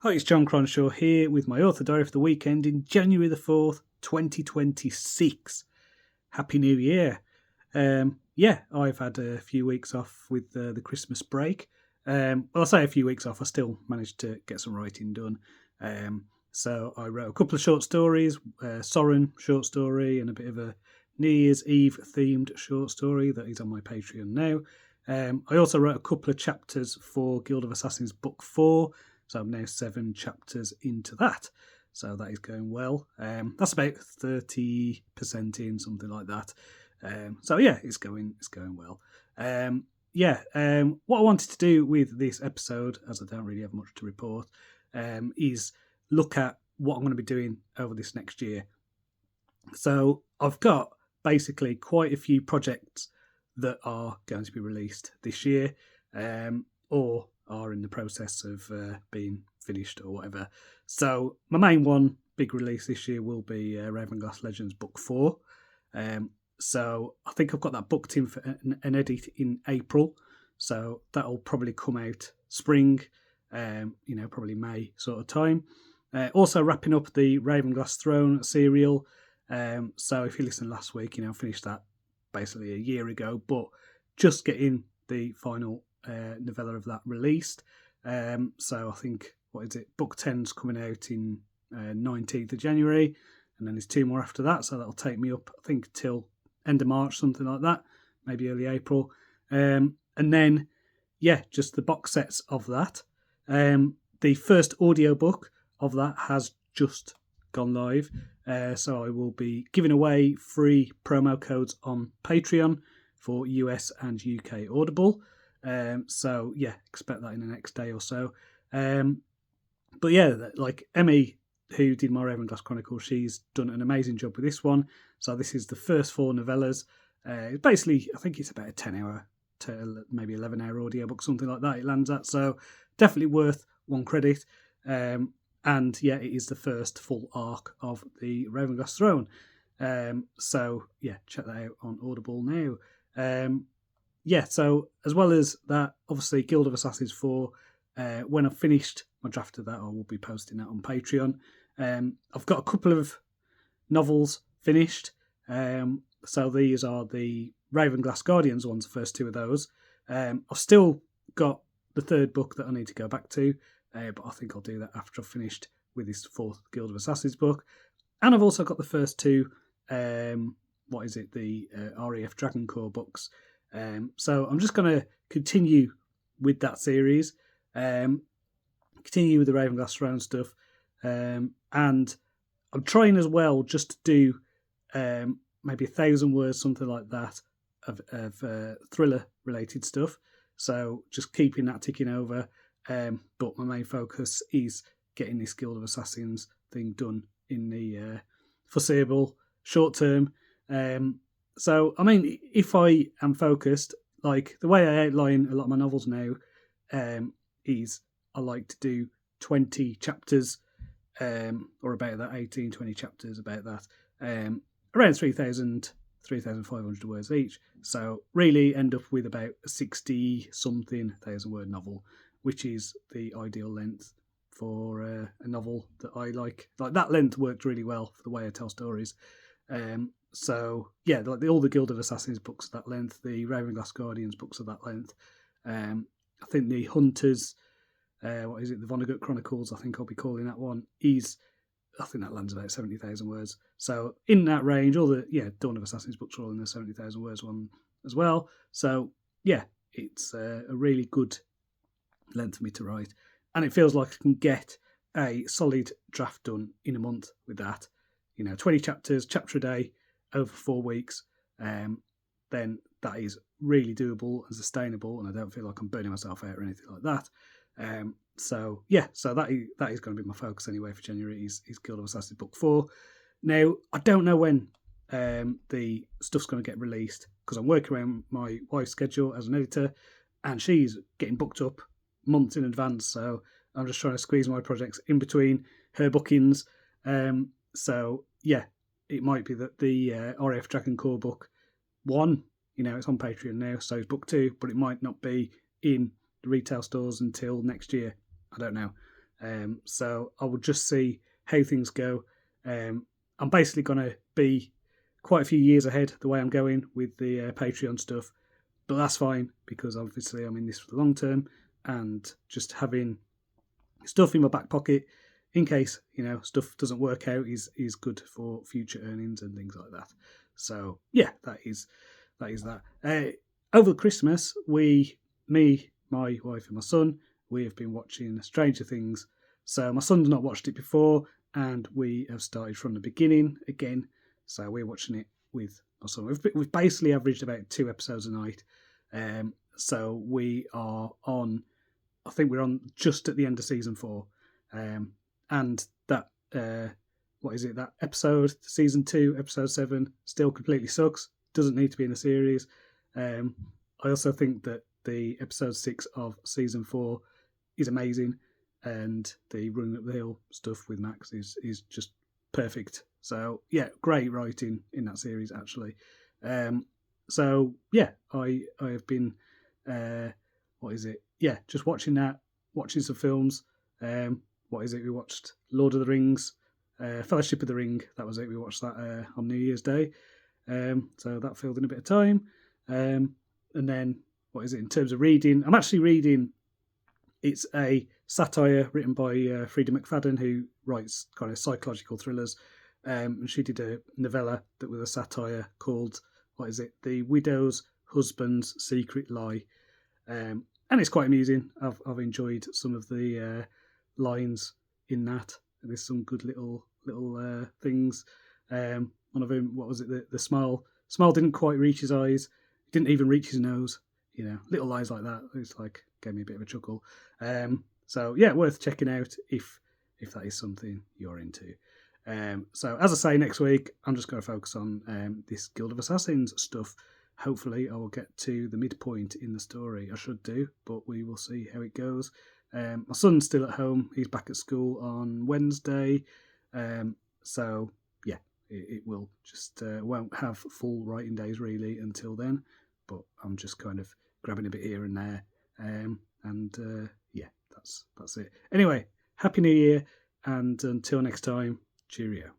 Hi, it's John Cronshaw here with my author diary for the weekend in January the 4th, 2026. Happy New Year. I've had a few weeks off with the Christmas break. I say a few weeks off, I still managed to get some writing done. So I wrote a couple of short stories, Soren short story and a bit of a New Year's Eve themed short story that is on my Patreon now. I also wrote a couple of chapters for Guild of Assassins Book 4. So I'm now 7 chapters into that. So that is going well. That's about 30% in, something like that. It's going well. What I wanted to do with this episode, as I don't really have much to report, is look at what I'm going to be doing over this next year. So I've got basically quite a few projects that are going to be released this year, or are in the process of being finished or whatever. So my main one, big release this year, will be Ravenglass Legends Book 4. So I think I've got that booked in for an edit in April. So that'll probably come out spring, probably May sort of time. Also wrapping up the Ravenglass Throne serial. So if you listened last week, I finished that basically a year ago, but just getting the final novella of that released. So I think, book 10's coming out in 19th of January, and then there's 2 more after that, so that'll take me up, I think, till end of March, something like that, maybe early April. And then, just the box sets of that. The first audiobook of that has just gone live, so I will be giving away free promo codes on Patreon for US and UK Audible. Expect that in the next day or so. Like Emmy, who did my Ravenglass Chronicles, she's done an amazing job with this one. So this is the first 4 novellas. Basically, I think it's about a 10-hour to maybe 11-hour audiobook, something like that it lands at. So definitely worth 1 credit. It is the first full arc of the Ravenglass Throne. Check that out on Audible now. So as well as that, obviously Guild of Assassins 4, when I've finished my draft of that, I will be posting that on Patreon. I've got a couple of novels finished. So these are the Ravenglass Guardians ones, the first 2 of those. I've still got the 3rd book that I need to go back to, but I think I'll do that after I've finished with this 4th Guild of Assassins book. And I've also got the first 2, the REF Dragon Core books. So I'm just going to continue with that series, continue with the Ravenglass Throne stuff, and I'm trying as well just to do maybe 1,000 words, something like that, of thriller-related stuff. So just keeping that ticking over, but my main focus is getting this Guild of Assassins thing done in the foreseeable short term. So, if I am focused, like the way I outline a lot of my novels now, is I like to do 20 chapters, or about that, 18, 20 chapters, about that, around 3,500 words each. So really end up with about a 60-something thousand word novel, which is the ideal length for a novel that I like. Like that length worked really well for the way I tell stories. All the Guild of Assassins books are that length, the Ravenglass Guardians books are that length. I think the Hunters, the Vonnegut Chronicles, I think I'll be calling that one, I think that lands about 70,000 words. So in that range, all the Dawn of Assassins books are all in the 70,000 words one as well. So it's a really good length for me to write, and it feels like I can get a solid draft done in a month with that. 20 chapters, chapter a day, over 4 weeks. Then that is really doable and sustainable, and I don't feel like I'm burning myself out or anything like that. So that is going to be my focus anyway for January, is Guild of Assassins Book 4. Now, I don't know when the stuff's going to get released, because I'm working around my wife's schedule as an editor, and she's getting booked up months in advance, so I'm just trying to squeeze my projects in between her bookings. It might be that the RAF Dragon Core book 1, it's on Patreon now, so it's book 2, but it might not be in the retail stores until next year. I don't know. So I will just see how things go. I'm basically going to be quite a few years ahead the way I'm going with the Patreon stuff, but that's fine because obviously I'm in this for the long term, and just having stuff in my back pocket in case stuff doesn't work out is good for future earnings and things like that. So yeah, that is that. Over Christmas, me, my wife, and my son, we have been watching Stranger Things. So my son's not watched it before, and we have started from the beginning again. So we're watching it with my son. We've basically averaged about 2 episodes a night. So we are on. I think we're on just at the end of season 4, and that what is it? That episode, season 2, episode 7, still completely sucks. Doesn't need to be in a series. I also think that the episode 6 of season 4 is amazing, and the running up the hill stuff with Max is just perfect. So yeah, great writing in that series actually. So yeah, I have been what is it? Yeah, just watching that, watching some films. What is it? We watched Lord of the Rings, Fellowship of the Ring. That was it. We watched that on New Year's Day. So that filled in a bit of time. And then what is it in terms of reading? I'm actually reading. It's a satire written by Frida McFadden, who writes kind of psychological thrillers. And she did a novella that was a satire called, what is it? The Widow's Husband's Secret Lie. And it's quite amusing. I've enjoyed some of the lines in that. There's some good little things. One of them, what was it? The smile didn't quite reach his eyes. It didn't even reach his nose. Little lines like that. It's like gave me a bit of a chuckle. So yeah, worth checking out if that is something you're into. So as I say, next week I'm just going to focus on this Guild of Assassins stuff. Hopefully I will get to the midpoint in the story. I should do, but we will see how it goes. My son's still at home. He's back at school on Wednesday. So yeah, it will just won't have full writing days really until then. But I'm just kind of grabbing a bit here and there. Yeah, that's it. Anyway, Happy New Year, and until next time, cheerio.